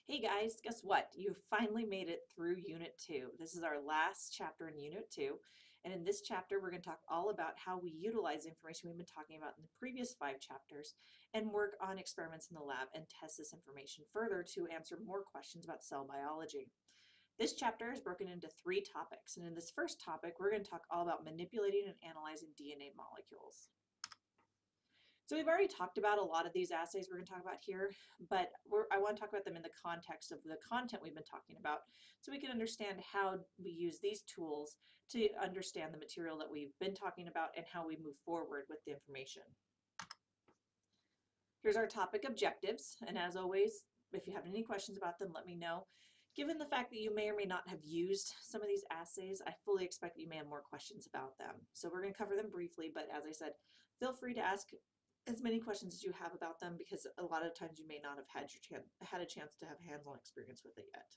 Hey guys, guess what? You finally made it through Unit 2. This is our last chapter in Unit 2. And in this chapter, we're going to talk all about how we utilize the information we've been talking about in the previous 5 chapters and work on experiments in the lab and test this information further to answer more questions about cell biology. This chapter is broken into 3 topics. And in this first topic, we're going to talk all about manipulating and analyzing DNA molecules. So we've already talked about a lot of these assays we're going to talk about here, but I want to talk about them in the context of the content we've been talking about so we can understand how we use these tools to understand the material that we've been talking about and how we move forward with the information. Here's our topic objectives, and as always, if you have any questions about them, let me know. Given the fact that you may or may not have used some of these assays, I fully expect that you may have more questions about them. So we're going to cover them briefly, but as I said, feel free to ask as many questions as you have about them because a lot of times you may not have had a chance to have hands-on experience with it yet.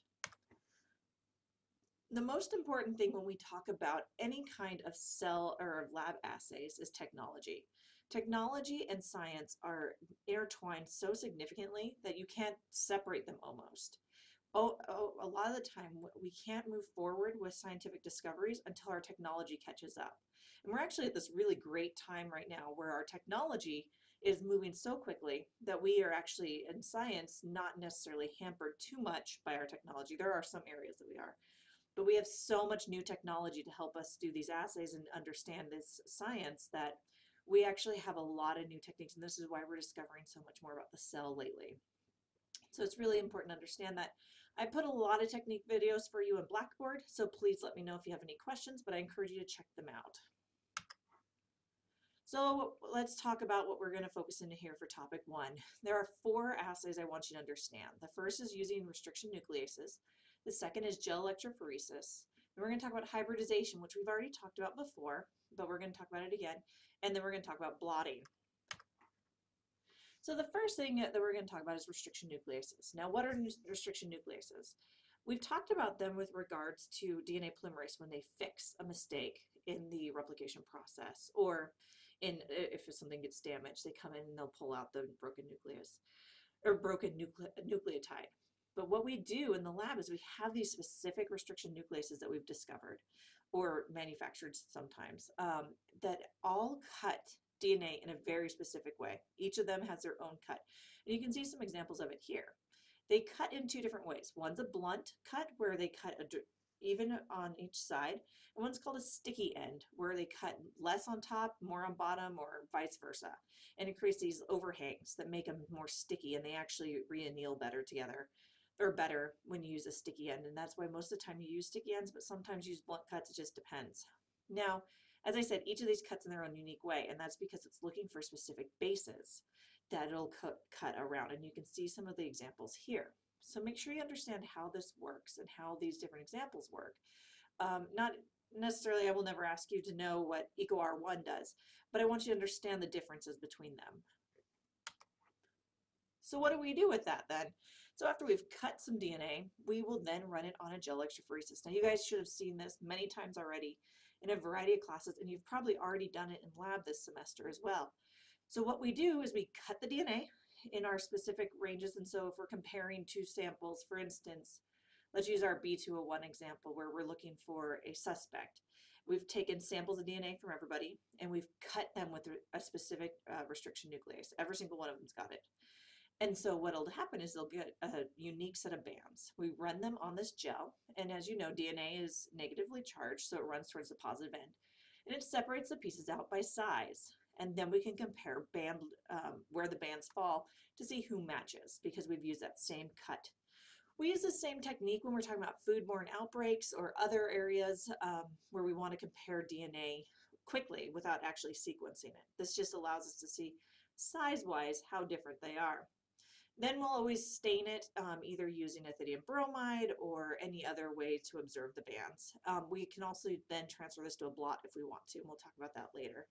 The most important thing when we talk about any kind of cell or lab assays is technology. Technology and science are intertwined so significantly that you can't separate them almost. A lot of the time we can't move forward with scientific discoveries until our technology catches up. And we're actually at this really great time right now where our technology is moving so quickly that we are actually in science not necessarily hampered too much by our technology. There are some areas that we are, but we have so much new technology to help us do these assays and understand this science that we actually have a lot of new techniques, and this is why we're discovering so much more about the cell lately. So it's really important to understand that. I put a lot of technique videos for you in Blackboard, so please let me know if you have any questions, but I encourage you to check them out. So let's talk about what we're going to focus into here for topic 1. There are 4 assays I want you to understand. The first is using restriction nucleases. The second is gel electrophoresis. Then we're going to talk about hybridization, which we've already talked about before, but we're going to talk about it again. And then we're going to talk about blotting. So the first thing that we're going to talk about is restriction nucleases. Now, what are restriction nucleases? We've talked about them with regards to DNA polymerase when they fix a mistake in the replication process, or if something gets damaged, they come in and they'll pull out the broken nucleus or broken nucleotide. But what we do in the lab is we have these specific restriction nucleases that we've discovered or manufactured sometimes that all cut DNA in a very specific way. Each of them has their own cut. And you can see some examples of it here. They cut in 2 different ways. One's a blunt cut where they cut even on each side, and one's called a sticky end where they cut less on top, more on bottom, or vice versa. And it creates these overhangs that make them more sticky, and they actually reanneal better together, or better when you use a sticky end. And that's why most of the time you use sticky ends, but sometimes you use blunt cuts. It just depends. Now, as I said, each of these cuts in their own unique way, and that's because it's looking for specific bases that it'll cut around, and you can see some of the examples here. So make sure you understand how this works and how these different examples work. Not necessarily, I will never ask you to know what EcoR1 does, but I want you to understand the differences between them. So what do we do with that then? So after we've cut some DNA, we will then run it on a gel electrophoresis. Now you guys should have seen this many times already in a variety of classes, and you've probably already done it in lab this semester as well. So what we do is we cut the DNA in our specific ranges, and so if we're comparing 2 samples, for instance, let's use our B201 example where we're looking for a suspect. We've taken samples of DNA from everybody, and we've cut them with a specific restriction nuclease. Every single one of them's got it. And so what'll happen is they'll get a unique set of bands. We run them on this gel, and as you know, DNA is negatively charged, so it runs towards the positive end. And it separates the pieces out by size. And then we can compare where the bands fall to see who matches, because we've used that same cut. We use the same technique when we're talking about foodborne outbreaks or other areas where we want to compare DNA quickly without actually sequencing it. This just allows us to see size-wise how different they are. Then we'll always stain it either using ethidium bromide or any other way to observe the bands. We can also then transfer this to a blot if we want to, and we'll talk about that later.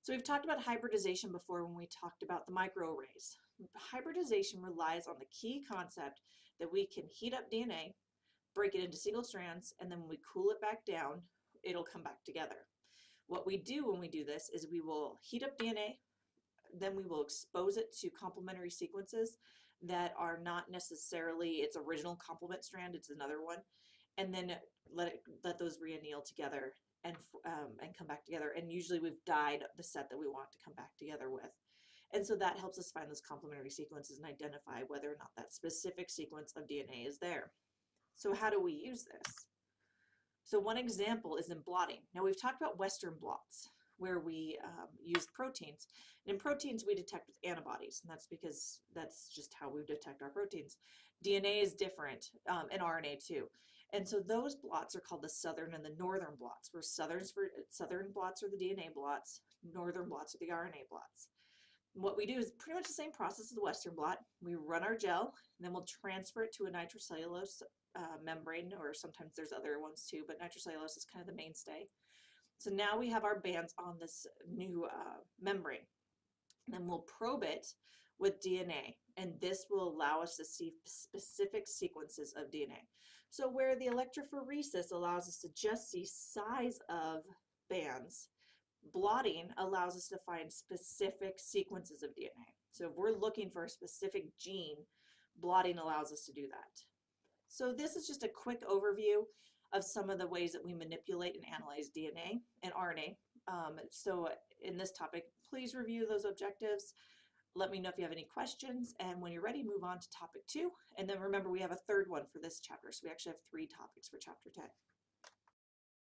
So we've talked about hybridization before when we talked about the microarrays. Hybridization relies on the key concept that we can heat up DNA, break it into single strands, and then when we cool it back down, it'll come back together. What we do when we do this is we will heat up DNA, then we will expose it to complementary sequences, that are not necessarily its original complement strand, it's another one, and then let those reanneal together and come back together. And usually we've dyed the set that we want to come back together with. And so that helps us find those complementary sequences and identify whether or not that specific sequence of DNA is there. So how do we use this? So one example is in blotting. Now we've talked about Western blots where we use proteins. And in proteins we detect with antibodies, and that's because that's just how we detect our proteins. DNA is different, and RNA too. And so those blots are called the southern and the northern blots, where southern blots are the DNA blots, northern blots are the RNA blots. What we do is pretty much the same process as the Western blot. We run our gel, and then we'll transfer it to a nitrocellulose membrane, or sometimes there's other ones too, but nitrocellulose is kind of the mainstay. So now we have our bands on this new membrane. And then we'll probe it with DNA, and this will allow us to see specific sequences of DNA. So where the electrophoresis allows us to just see size of bands, blotting allows us to find specific sequences of DNA. So if we're looking for a specific gene, blotting allows us to do that. So this is just a quick overview of some of the ways that we manipulate and analyze DNA and RNA. So in this topic, please review those objectives. Let me know if you have any questions, and when you're ready, move on to topic 2. And then remember, we have a third one for this chapter, so we actually have 3 topics for chapter 10.